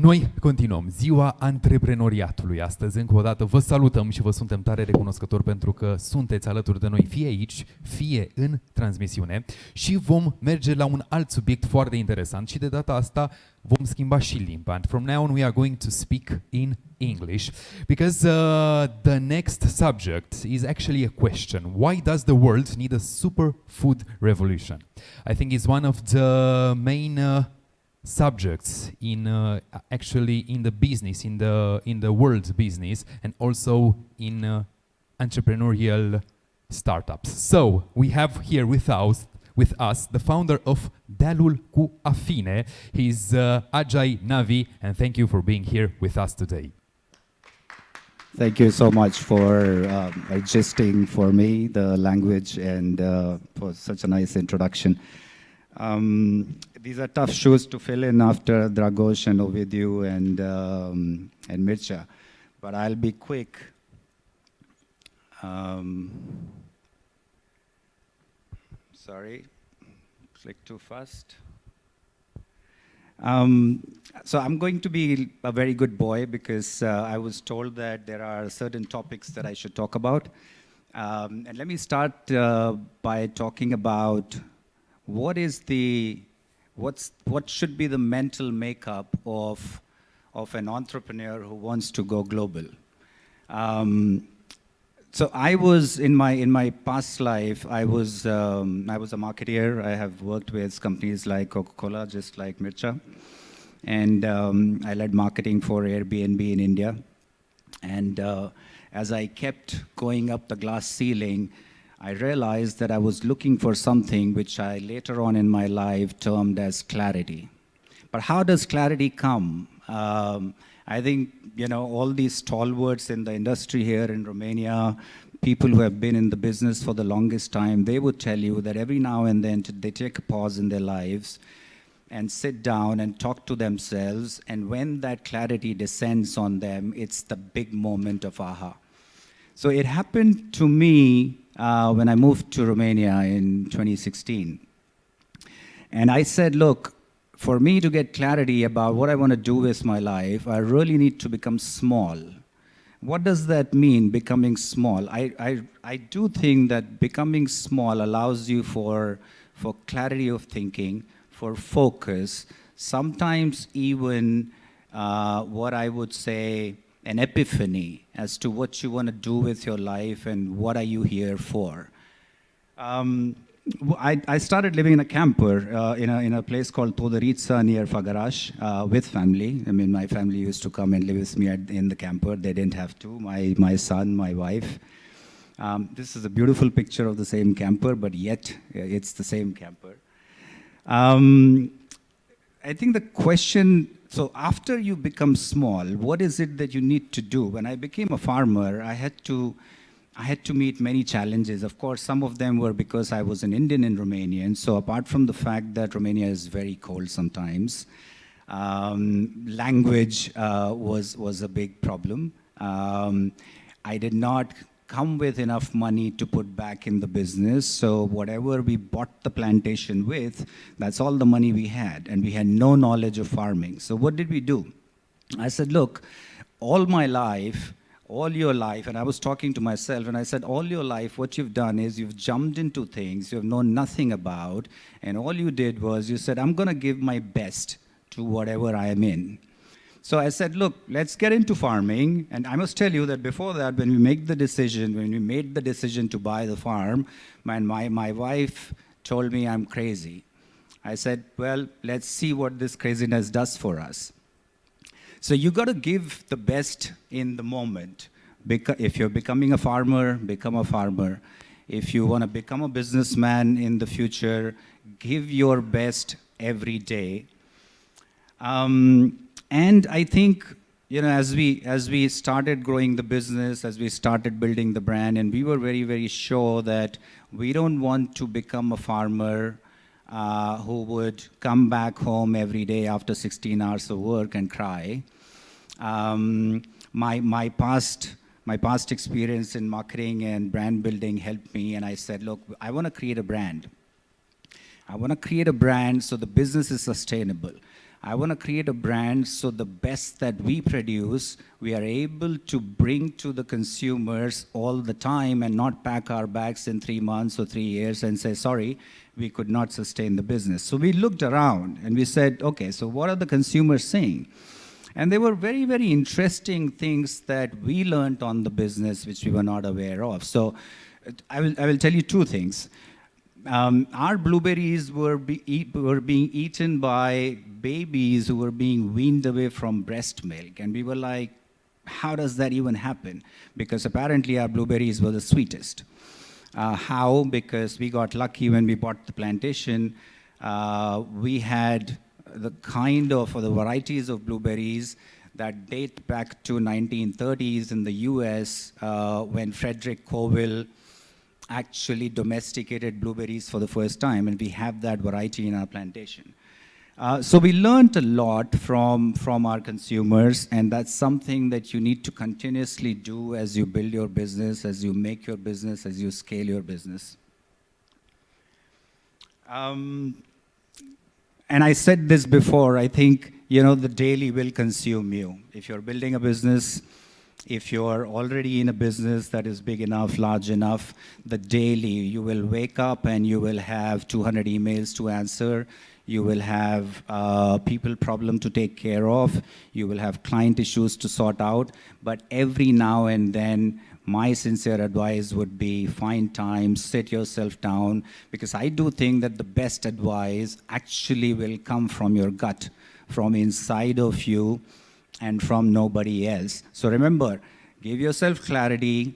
Noi continuăm ziua antreprenoriatului. Astăzi, încă o dată, vă salutăm și vă suntem tare recunoscători pentru că sunteți alături de noi, fie aici, fie în transmisiune, și vom merge la un alt subiect foarte interesant și de data asta vom schimba și limba. And from now on we are going to speak in English because the next subject is actually a question. Why does the world need a superfood revolution? I think it's one of the main subjects in actually in the business, in the world business, and also in entrepreneurial startups. So we have here with us the founder of Dealul cu Afine. He's Ajay Naqvi, and thank you for being here with us today. Thank you so much for adjusting for me the language and for such a nice introduction. These are tough shoes to fill in after Dragoș and Ovidiu and Mircea, but I'll be quick. Sorry, click too fast. So I'm going to be a very good boy because I was told that there are certain topics that I should talk about. And let me start by talking about what should be the mental makeup of an entrepreneur who wants to go global. So I was in my past life, I was a marketeer. I have worked with companies like Coca-Cola, just like Mircea, and I led marketing for Airbnb in India. And as I kept going up the glass ceiling, I realized that I was looking for something which I later on in my life termed as clarity. But how does clarity come? I think, all these stalwarts in the industry here in Romania, people who have been in the business for the longest time, they would tell you that every now and then they take a pause in their lives and sit down and talk to themselves. And when that clarity descends on them, it's the big moment of aha. So it happened to me when I moved to Romania in 2016. And I said, look, for me to get clarity about what I want to do with my life, I really need to become small. What does that mean, becoming small? I do think that becoming small allows you for clarity of thinking, for focus, sometimes even what I would say an epiphany as to what you want to do with your life and what are you here for. I started living in a camper in a place called Todorița near Făgăraș with family. I mean, my family used to come and live with me in the camper. They didn't have to. My son, my wife. This is a beautiful picture of the same camper, but yet it's the same camper. I think the question, so after you become small, what is it that you need to do? When I became a farmer, I had to meet many challenges. Of course, some of them were because I was an Indian in Romania. And so apart from the fact that Romania is very cold sometimes, language was a big problem. I did not come with enough money to put back in the business. So whatever we bought the plantation with, that's all the money we had. And we had no knowledge of farming. So what did we do? I said, look, all your life, and I was talking to myself, and I said, all your life, what you've done is you've jumped into things you have known nothing about, and all you did was you said, I'm going to give my best to whatever I am in. So I said, look, let's get into farming. And I must tell you that before that, when we made the decision to buy the farm, my wife told me I'm crazy. I said, well, let's see what this craziness does for us. So you got to give the best in the moment. If you're becoming a farmer, become a farmer. If you want to become a businessman in the future, give your best every day. And I think, as we started growing the business, as we started building the brand, and we were very, very sure that we don't want to become a farmer who would come back home every day after 16 hours of work and cry. My past experience in marketing and brand building helped me, and I said, look, I want to create a brand. I want to create a brand so the business is sustainable. I want to create a brand so the best that we produce, we are able to bring to the consumers all the time and not pack our bags in 3 months or 3 years and say, sorry, we could not sustain the business. So we looked around and we said, okay, so what are the consumers saying? And there were very, very interesting things that we learned on the business which we were not aware of. So I will tell you 2 things. Our blueberries were being eaten by babies who were being weaned away from breast milk. And we were like, how does that even happen? Because apparently our blueberries were the sweetest. How? Because we got lucky when we bought the plantation. We had the the varieties of blueberries that date back to 1930s in the US when Frederick Colville actually domesticated blueberries for the first time, and we have that variety in our plantation. So we learned a lot from our consumers, and that's something that you need to continuously do as you build your business, as you make your business, as you scale your business. And I said this before, I think, the daily will consume you. If you're building a business, if you're already in a business that is big enough, large enough, the daily, you will wake up and you will have 200 emails to answer. You will have people problem to take care of. You will have client issues to sort out. But every now and then, my sincere advice would be find time, sit yourself down, because I do think that the best advice actually will come from your gut, from inside of you, and from nobody else. So remember, give yourself clarity,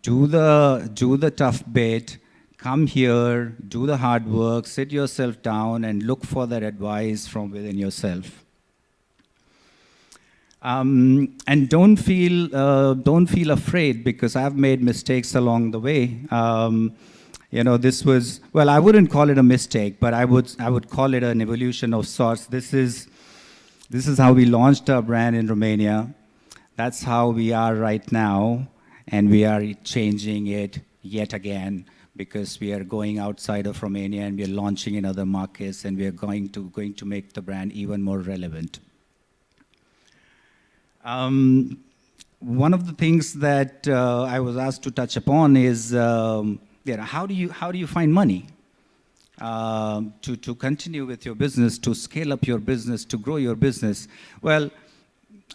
do the tough bit, come here, do the hard work, sit yourself down, and look for that advice from within yourself. And don't feel afraid, because I've made mistakes along the way. This was, well, I wouldn't call it a mistake, but I would call it an evolution of sorts. This is how we launched our brand in Romania. That's how we are right now, and we are changing it yet again, because we are going outside of Romania and we are launching in other markets, and we are going to make the brand even more relevant. One of the things that I was asked to touch upon is, how do you find money to continue with your business, to scale up your business, to grow your business? Well,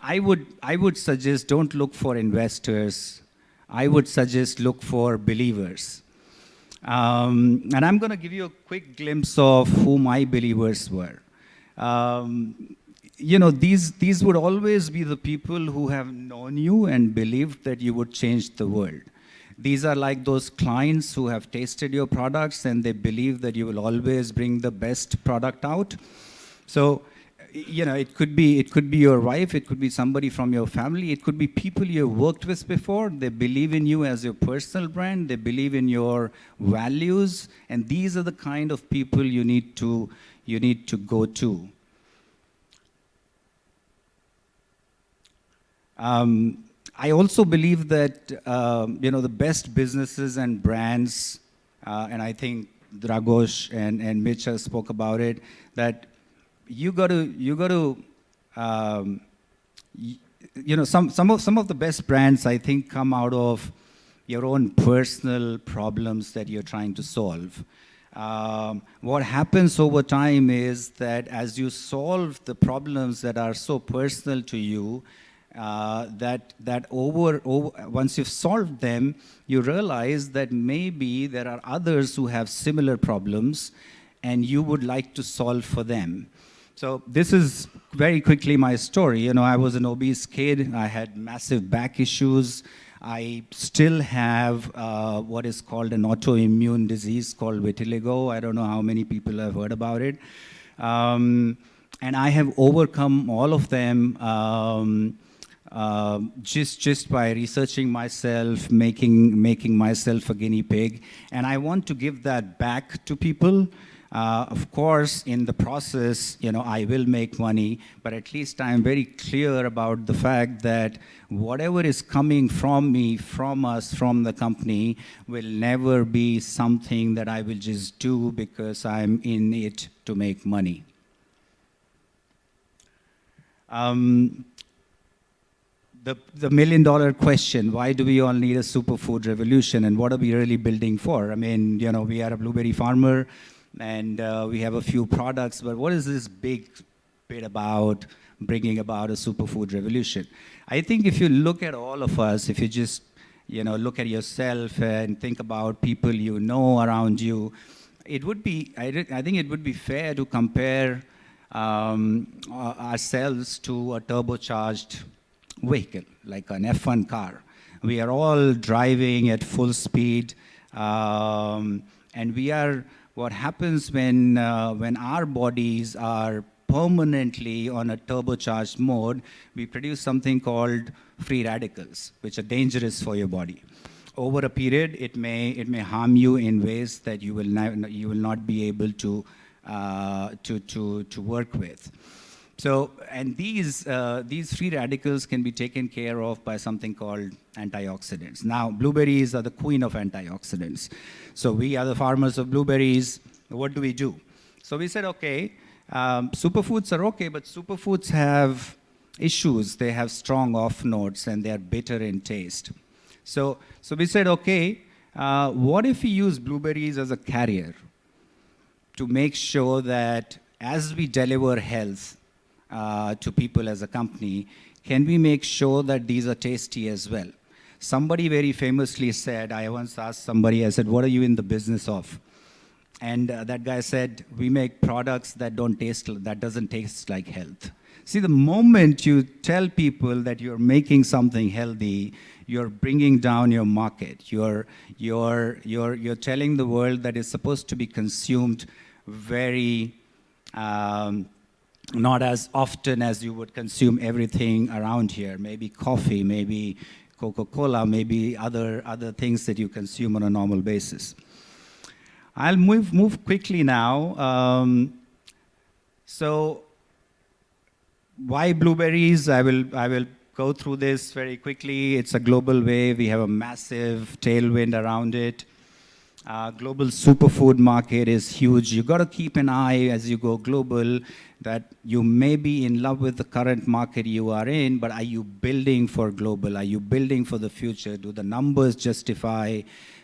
I would suggest don't look for investors. I would suggest look for believers. And I'm going to give you a quick glimpse of who my believers were. These would always be the people who have known you and believed that you would change the world. These are like those clients who have tasted your products and they believe that you will always bring the best product out. So, it could be your wife, it could be somebody from your family, it could be people you've worked with before. They believe in you as your personal brand, they believe in your values, and these are the kind of people you need to go to. I also believe that the best businesses and brands, and I think Dragos and Mircea spoke about it, that you got to some of the best brands, I think, come out of your own personal problems that you're trying to solve. What happens over time is that as you solve the problems that are so personal to you, once you've solved them, you realize that maybe there are others who have similar problems and you would like to solve for them. So this is very quickly my story. I was an obese kid. I had massive back issues. I still have what is called an autoimmune disease called vitiligo. I don't know how many people have heard about it. And I have overcome all of them just by researching myself, making myself a guinea pig. And I want to give that back to people. Of course, in the process, I will make money, but at least I'm very clear about the fact that whatever is coming from me, from us, from the company, will never be something that I will just do because I'm in it to make money. Um, the million-dollar question, why do we all need a superfood revolution, and what are we really building for? I mean, you know, we are a blueberry farmer, and we have a few products, but what is this big bit about bringing about a superfood revolution? I think if you look at all of us, if you just, you know, look at yourself and think about people you know around you, it would be, I think it would be fair to compare ourselves to a turbocharged vehicle, like an F1 car. We are all driving at full speed, and we are, what happens when our bodies are permanently on a turbocharged mode, we produce something called free radicals, which are dangerous for your body. Over a period, it may harm you in ways that you will not be able to work with. So, and these free radicals can be taken care of by something called antioxidants. Now, blueberries are the queen of antioxidants. So we are the farmers of blueberries. What do? So we said, okay, superfoods are okay, but superfoods have issues. They have strong off notes and they are bitter in taste. So we said, okay, what if we use blueberries as a carrier to make sure that as we deliver health to people as a company, can we make sure that these are tasty as well? Somebody very famously said, I once asked somebody, I said, what are you in the business of? And that guy said, we make products that doesn't taste like health. See, the moment you tell people that you're making something healthy, you're bringing down your market. You're telling the world that it's supposed to be consumed very, not as often as you would consume everything around here. Maybe coffee, maybe Coca-Cola, maybe other things that you consume on a normal basis. I'll move quickly now. So why blueberries? I will go through this very quickly. It's a global wave. We have a massive tailwind around it. Global superfood market is huge. You got to keep an eye as you go global that you may be in love with the current market you are in, but are you building for global? Are you building for the future? Do the numbers justify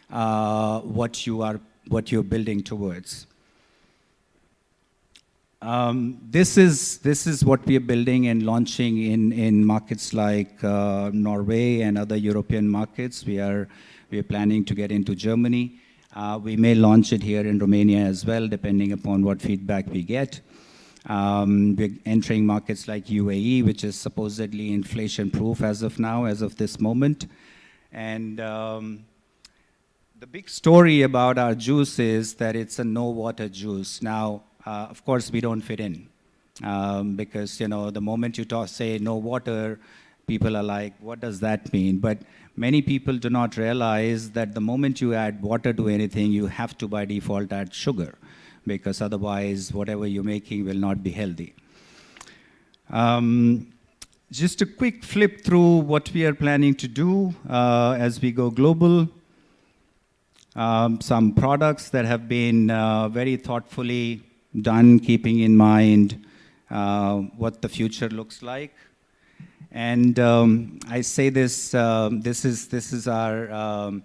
what you're building towards? This is what we are building and launching in markets like Norway and other European markets. We are planning to get into Germany. We may launch it here in Romania as well, depending upon what feedback we get. We're entering markets like UAE, which is supposedly inflation-proof as of now, as of this moment. And the big story about our juice is that it's a no-water juice. Now, of course, we don't fit in because, you know, the moment you say no water, people are like, what does that mean? But many people do not realize that the moment you add water to anything, you have to by default add sugar because otherwise whatever you're making will not be healthy. Just a quick flip through what we are planning to do as we go global. Some products that have been very thoughtfully done, keeping in mind what the future looks like. And I say this: this is a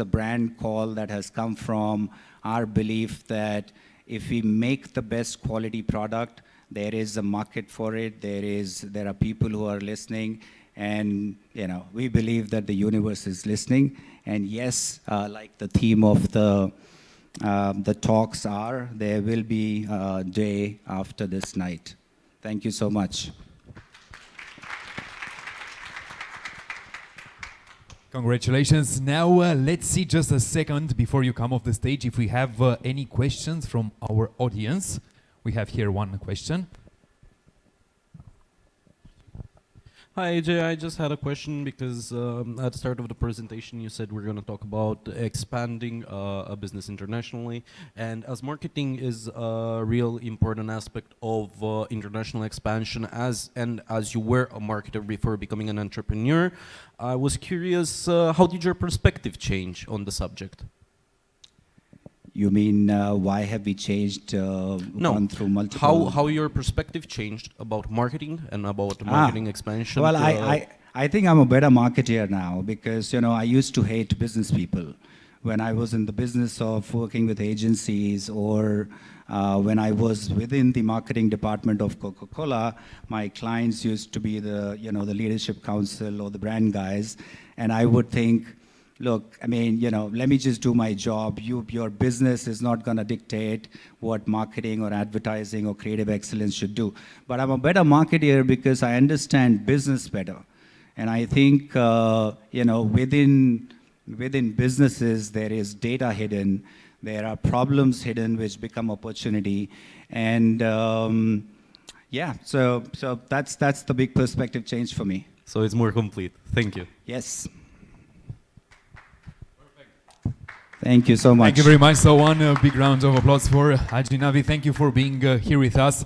brand call that has come from our belief that if we make the best quality product, there is a market for it. There are people who are listening, and you know we believe that the universe is listening. And yes, like the theme of the talks are, there will be a day after this night. Thank you so much. Congratulations. Now let's see just a second before you come off the stage if we have any questions from our audience. We have here one question. Hi Ajay, I just had a question because at the start of the presentation you said we're going to talk about expanding a business internationally, and as marketing is a real important aspect of international expansion, as you were a marketer before becoming an entrepreneur, I was curious, how did your perspective change on the subject? You mean why have we changed, gone through multiple... How your perspective changed about marketing and about marketing expansion? Well, I think I'm a better marketeer now because, you know, I used to hate business people. When I was in the business of working with agencies or when I was within the marketing department of Coca-Cola, my clients used to be the, you know, the leadership council or the brand guys. And I would think, look, I mean, you know, let me just do my job. Your business is not going to dictate what marketing or advertising or creative excellence should do. But I'm a better marketeer because I understand business better. And I think, you know, within businesses, there is data hidden. There are problems hidden which become opportunity. And yeah, so that's the big perspective change for me. So it's more complete. Thank you. Yes. Thank you so much. Thank you very much. So one big round of applause for Ajay Naqvi. Thank you for being here with us. And